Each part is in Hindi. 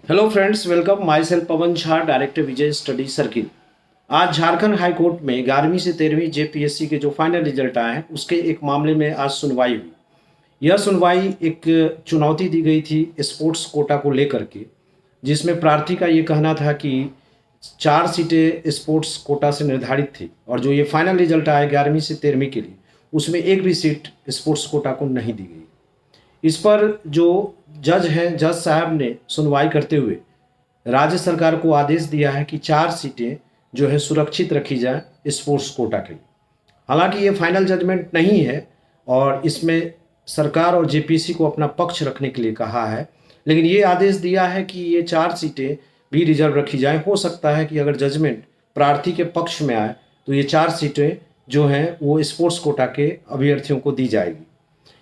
Hello friends, welcome. My self Pawan Jha, director Vijay study circle. आज झारखंड हाई कोर्ट में 11वीं से 13वीं जेपीएससी के जो फाइनल रिजल्ट आए हैं उसके एक मामले में आज सुनवाई हुई। यह सुनवाई एक चुनौती दी गई थी स्पोर्ट्स कोटा को लेकर के, जिसमें प्रार्थी का ये कहना था कि 4 सीटें स्पोर्ट्स कोटा से निर्धारित थी और जो ये फाइनल रिजल्ट आया 11वीं से 13वीं के लिए उसमें एक भी सीट स्पोर्ट्स कोटा को नहीं दी गई। इस पर जो जज हैं, जज साहब ने सुनवाई करते हुए राज्य सरकार को आदेश दिया है कि 4 सीटें जो है सुरक्षित रखी जाए स्पोर्ट्स कोटा के लिए। हालांकि ये फाइनल जजमेंट नहीं है और इसमें सरकार और जेपीसी को अपना पक्ष रखने के लिए कहा है, लेकिन ये आदेश दिया है कि ये 4 सीटें भी रिजर्व रखी जाएं। हो सकता है कि अगर जजमेंट प्रार्थी के पक्ष में आए तो ये 4 सीटें जो हैं वो स्पोर्ट्स कोटा के अभ्यर्थियों को दी जाएगी।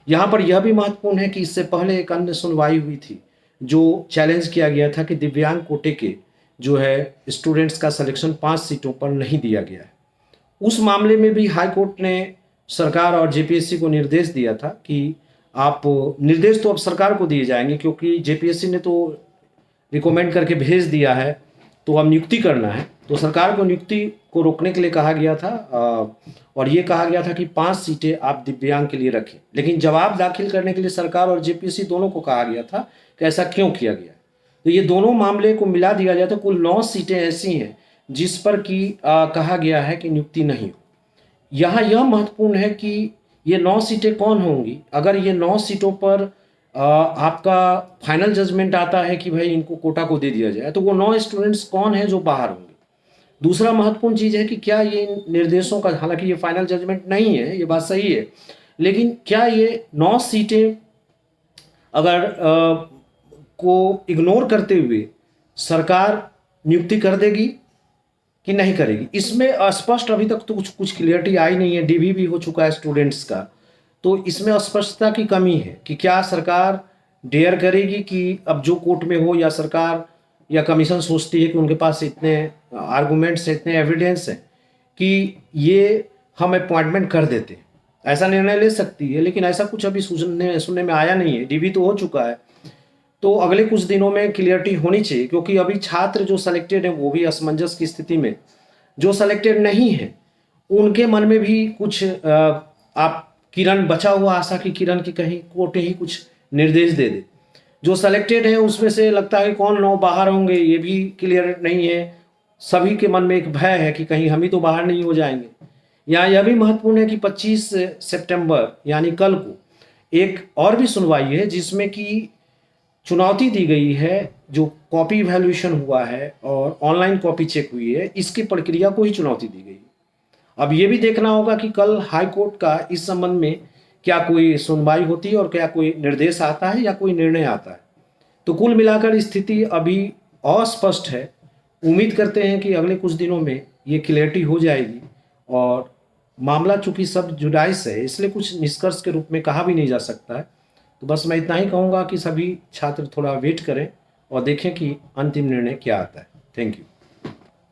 यहाँ पर यह भी महत्वपूर्ण है कि इससे पहले एक अन्य सुनवाई हुई थी जो चैलेंज किया गया था कि दिव्यांग कोटे के जो है स्टूडेंट्स का सिलेक्शन 5 सीटों पर नहीं दिया गया है। उस मामले में भी हाई कोर्ट ने सरकार और जेपीएससी को निर्देश दिया था कि आप निर्देश तो अब सरकार को दिए जाएंगे, क्योंकि जेपीएससी ने तो रिकमेंड करके भेज दिया है, तो अब नियुक्ति करना है। तो सरकार को नियुक्ति को रोकने के लिए कहा गया था और ये कहा गया था कि 5 सीटें आप दिव्यांग के लिए रखें, लेकिन जवाब दाखिल करने के लिए सरकार और जेपीएससी दोनों को कहा गया था कि ऐसा क्यों किया गया। तो ये दोनों मामले को मिला दिया जाए तो कुल 9 सीटें ऐसी हैं जिस पर कि कहा गया है कि नियुक्ति नहीं हो। यहाँ यह महत्वपूर्ण है कि ये 9 सीटें कौन होंगी। अगर ये 9 सीटों पर आपका फाइनल जजमेंट आता है कि भाई इनको कोटा को दे दिया जाए, तो वो 9 स्टूडेंट्स कौन हैं जो बाहर होंगे। दूसरा महत्वपूर्ण चीज़ है कि क्या ये निर्देशों का, हालांकि ये फाइनल जजमेंट नहीं है, ये बात सही है, लेकिन क्या ये 9 सीटें अगर को इग्नोर करते हुए सरकार नियुक्ति कर देगी कि नहीं करेगी, इसमें अस्पष्ट अभी तक तो कुछ क्लियरिटी आई नहीं है। डीवी भी हो चुका है स्टूडेंट्स का, तो इसमें अस्पष्टता की कमी है कि क्या सरकार डेयर करेगी कि अब जो कोर्ट में हो, या सरकार या कमीशन सोचती है कि उनके पास इतने आर्गूमेंट्स हैं, इतने एविडेंस हैं कि ये हम अपॉइंटमेंट कर देते हैं, ऐसा निर्णय ले सकती है। लेकिन ऐसा कुछ अभी सुनने में आया नहीं है। डीवी तो हो चुका है, तो अगले कुछ दिनों में क्लियरिटी होनी चाहिए, क्योंकि अभी छात्र जो सेलेक्टेड हैं वो भी असमंजस की स्थिति में, जो सेलेक्टेड नहीं है उनके मन में भी कुछ आप किरण बचा हुआ आशा की किरण की कहीं कोर्ट ही कुछ निर्देश दे दे। जो सेलेक्टेड है उसमें से लगता है कि कौन 9 बाहर होंगे ये भी क्लियर नहीं है। सभी के मन में एक भय है कि कहीं हम ही तो बाहर नहीं हो जाएंगे। यहाँ यह भी महत्वपूर्ण है कि 25 सितंबर यानी कल को एक और भी सुनवाई है जिसमें कि चुनौती दी गई है। जो कॉपी इवैल्यूएशन हुआ है और ऑनलाइन कॉपी चेक हुई है, इसकी प्रक्रिया को ही चुनौती दी गई। अब ये भी देखना होगा कि कल हाई कोर्ट का इस संबंध में क्या कोई सुनवाई होती है और क्या कोई निर्देश आता है या कोई निर्णय आता है। तो कुल मिलाकर स्थिति अभी अस्पष्ट है। उम्मीद करते हैं कि अगले कुछ दिनों में ये क्लियरिटी हो जाएगी और मामला चूंकि सब जुडाइस है, इसलिए कुछ निष्कर्ष के रूप में कहा भी नहीं जा सकता है। तो बस मैं इतना ही कहूँगा कि सभी छात्र थोड़ा वेट करें और देखें कि अंतिम निर्णय क्या आता है। Thank you.